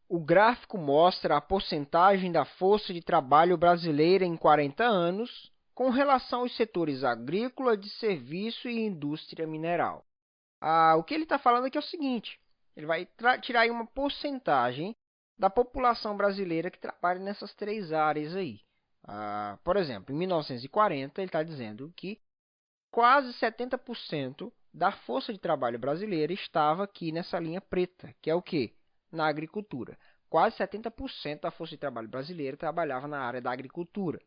O gráfico mostra a porcentagem da força de trabalho brasileira em 40 anos com relação aos setores agrícola, de serviço e indústria mineral. O que ele está falando aqui é o seguinte, ele vai tirar aí uma porcentagem da população brasileira que trabalha nessas três áreas aí. Por exemplo, em 1940, ele está dizendo que quase 70% da força de trabalho brasileira estava aqui nessa linha preta, que é o quê? Na agricultura. Quase 70% da força de trabalho brasileira trabalhava na área da agricultura.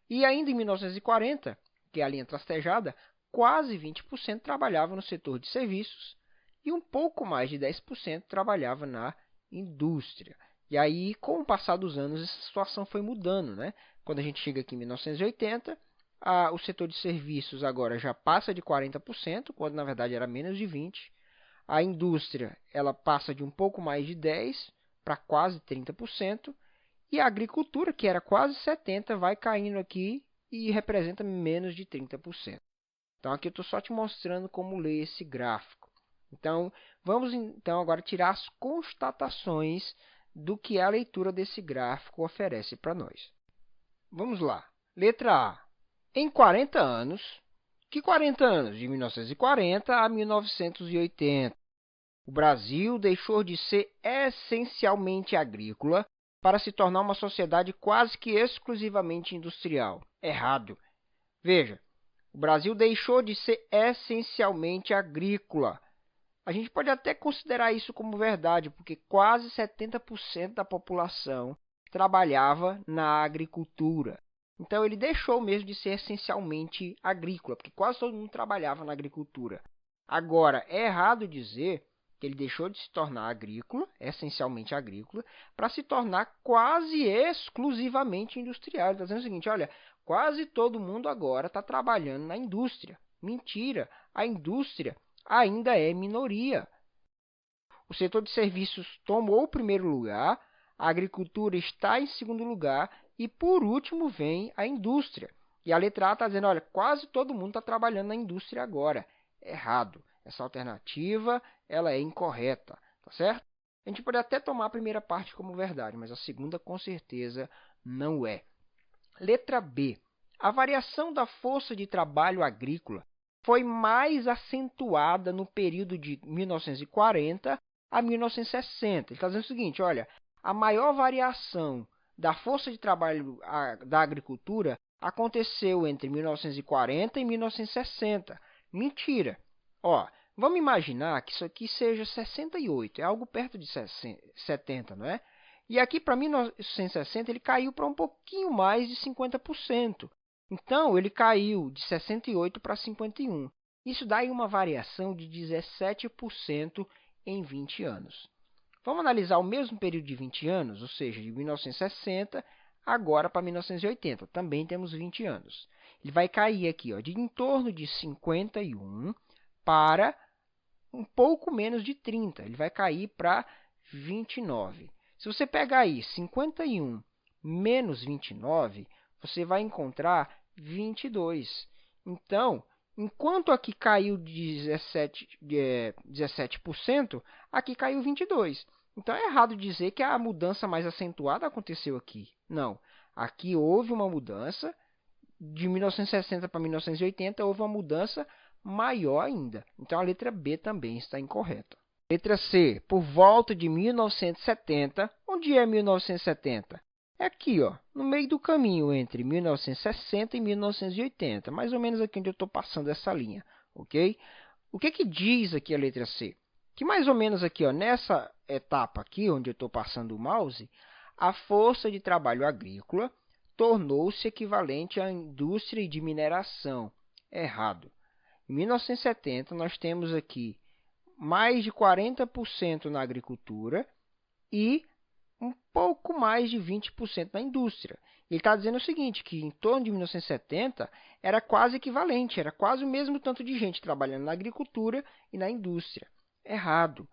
E ainda em 1940, que é a linha trastejada, quase 20% trabalhava no setor de serviços e um pouco mais de 10% trabalhava na indústria. E aí, com o passar dos anos, essa situação foi mudando, né? Quando a gente chega aqui em 1980, o setor de serviços agora já passa de 40%, quando na verdade era menos de 20%. A indústria ela passa de um pouco mais de 10% para quase 30%. E a agricultura, que era quase 70%, vai caindo aqui e representa menos de 30%. Então, aqui eu estou só te mostrando como ler esse gráfico. Então, vamos agora tirar as constatações do que a leitura desse gráfico oferece para nós. Vamos lá. Letra A. Em 40 anos, que 40 anos? De 1940 a 1980. O Brasil deixou de ser essencialmente agrícola para se tornar uma sociedade quase que exclusivamente industrial. Errado. Veja, o Brasil deixou de ser essencialmente agrícola. A gente pode até considerar isso como verdade, porque quase 70% da população trabalhava na agricultura. Então, ele deixou mesmo de ser essencialmente agrícola, porque quase todo mundo trabalhava na agricultura. Agora, é errado dizer que ele deixou de se tornar agrícola, essencialmente agrícola, para se tornar quase exclusivamente industrial. Ele está dizendo o seguinte, olha, quase todo mundo agora está trabalhando na indústria. Mentira, a indústria ainda é minoria. O setor de serviços tomou o primeiro lugar, a agricultura está em segundo lugar e, por último, vem a indústria. E a letra A está dizendo, olha, quase todo mundo está trabalhando na indústria agora. Errado. Essa alternativa ela é incorreta, tá certo? A gente pode até tomar a primeira parte como verdade, mas a segunda com certeza não é. Letra B. A variação da força de trabalho agrícola foi mais acentuada no período de 1940 a 1960. Ele está dizendo o seguinte, olha, a maior variação da força de trabalho da agricultura aconteceu entre 1940 e 1960. Mentira! Ó, vamos imaginar que isso aqui seja 68, é algo perto de 70, não é? E aqui para 1960 ele caiu para um pouquinho mais de 50%. Então, ele caiu de 68 para 51. Isso dá aí uma variação de 17% em 20 anos. Vamos analisar o mesmo período de 20 anos, ou seja, de 1960 agora para 1980. Também temos 20 anos. Ele vai cair aqui ó, de em torno de 51 para um pouco menos de 30. Ele vai cair para 29. Se você pegar aí 51 menos 29, você vai encontrar 22. Então, enquanto aqui caiu 17%, aqui caiu 22%. Então, é errado dizer que a mudança mais acentuada aconteceu aqui. Não. Aqui houve uma mudança. De 1960 para 1980, houve uma mudança maior ainda. Então, a letra B também está incorreta. Letra C. Por volta de 1970. Onde é 1970? É aqui, ó, no meio do caminho entre 1960 e 1980. Mais ou menos aqui onde eu estou passando essa linha, ok? O que diz aqui a letra C? Que mais ou menos aqui, ó, nessa etapa aqui, onde eu estou passando o mouse, a força de trabalho agrícola tornou-se equivalente à indústria de mineração. Errado. Em 1970, nós temos aqui mais de 40% na agricultura e um pouco mais de 20% na indústria. Ele está dizendo o seguinte, que em torno de 1970 era quase equivalente, era quase o mesmo tanto de gente trabalhando na agricultura e na indústria. Errado.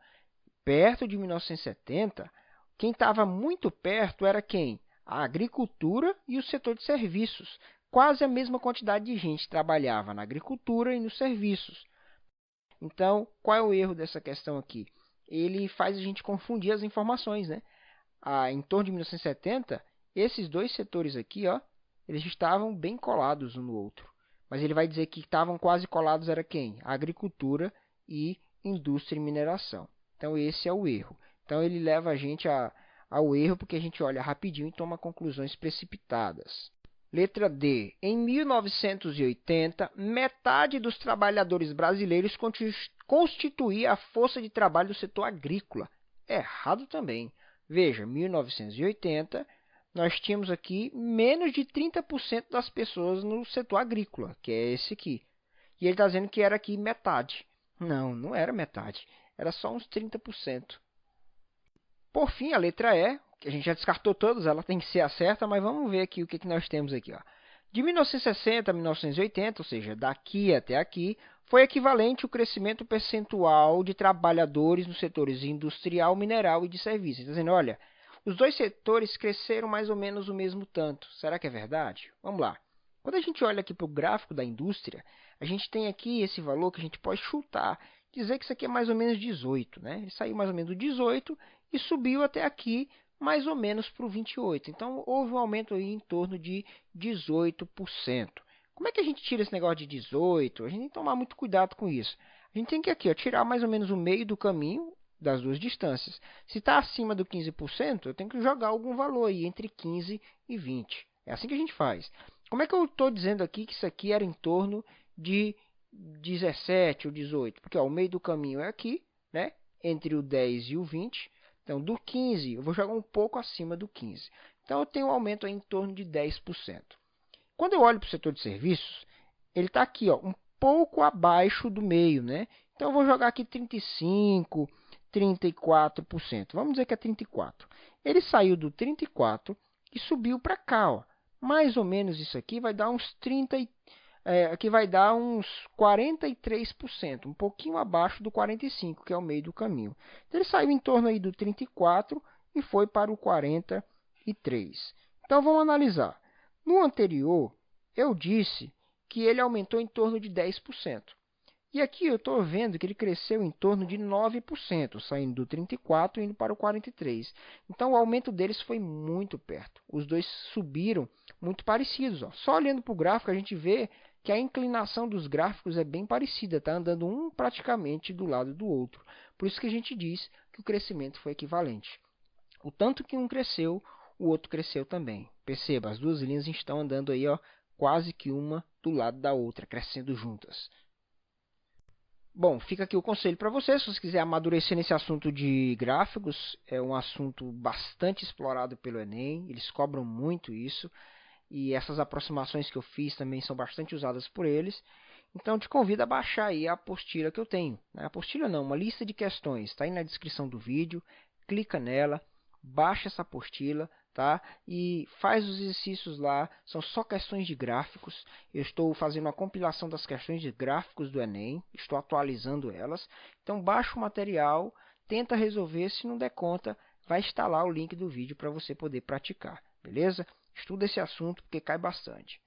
Perto de 1970, quem estava muito perto era quem? A agricultura e o setor de serviços. Quase a mesma quantidade de gente trabalhava na agricultura e nos serviços. Então, qual é o erro dessa questão aqui? Ele faz a gente confundir as informações, né? em torno de 1970, esses dois setores aqui, ó, eles estavam bem colados um no outro. Mas ele vai dizer que estavam quase colados era quem? A agricultura e indústria e mineração. Então, esse é o erro. Então, ele leva a gente ao erro porque a gente olha rapidinho e toma conclusões precipitadas. Letra D. Em 1980, metade dos trabalhadores brasileiros constituía a força de trabalho do setor agrícola. Errado também. Veja, 1980, nós tínhamos aqui menos de 30% das pessoas no setor agrícola, que é esse aqui. E ele está dizendo que era aqui metade. Não, não era metade. Era só uns 30%. Por fim, a letra E, que a gente já descartou todas, ela tem que ser a certa, mas vamos ver aqui o que nós temos aqui. Ó. De 1960 a 1980, ou seja, daqui até aqui, foi equivalente o crescimento percentual de trabalhadores nos setores industrial, mineral e de serviços. Está dizendo, olha, os dois setores cresceram mais ou menos o mesmo tanto. Será que é verdade? Vamos lá. Quando a gente olha aqui para o gráfico da indústria, a gente tem aqui esse valor que a gente pode chutar, dizer que isso aqui é mais ou menos 18, né? Ele saiu mais ou menos do 18 e subiu até aqui mais ou menos para o 28. Então, houve um aumento aí em torno de 18%. Como é que a gente tira esse negócio de 18? A gente tem que tomar muito cuidado com isso. A gente tem que aqui, ó, tirar mais ou menos o meio do caminho das duas distâncias. Se está acima do 15%, eu tenho que jogar algum valor aí entre 15 e 20. É assim que a gente faz. Como é que eu estou dizendo aqui que isso aqui era em torno de 17 ou 18? Porque ó, o meio do caminho é aqui, né? Entre o 10 e o 20. Então, do 15, eu vou jogar um pouco acima do 15. Então, eu tenho um aumento aí em torno de 10%. Quando eu olho para o setor de serviços, ele está aqui, ó, um pouco abaixo do meio, né? Então, eu vou jogar aqui 35%, 34%. Vamos dizer que é 34%. Ele saiu do 34% e subiu para cá, ó. Mais ou menos isso aqui vai dar uns 43%, um pouquinho abaixo do 45%, que é o meio do caminho. Então, ele saiu em torno aí do 34% e foi para o 43%. Então, vamos analisar. No anterior, eu disse que ele aumentou em torno de 10%. E aqui eu estou vendo que ele cresceu em torno de 9%, saindo do 34% e indo para o 43%. Então, o aumento deles foi muito perto. Os dois subiram muito parecidos. Ó. Só olhando para o gráfico, a gente vê que a inclinação dos gráficos é bem parecida, está andando um praticamente do lado do outro. Por isso que a gente diz que o crescimento foi equivalente. O tanto que um cresceu, o outro cresceu também. Perceba, as duas linhas estão andando aí, ó, quase que uma do lado da outra, crescendo juntas. Bom, fica aqui o conselho para você, se você quiser amadurecer nesse assunto de gráficos, é um assunto bastante explorado pelo Enem, eles cobram muito isso, e essas aproximações que eu fiz também são bastante usadas por eles. Então, te convido a baixar aí a apostila que eu tenho. A apostila não, uma lista de questões, está aí na descrição do vídeo, clica nela, baixa essa apostila, tá? E faz os exercícios lá, são só questões de gráficos. Eu estou fazendo uma compilação das questões de gráficos do Enem, estou atualizando elas. Então, baixa o material, tenta resolver, se não der conta, vai estar lá o link do vídeo para você poder praticar, beleza? Estuda esse assunto porque cai bastante.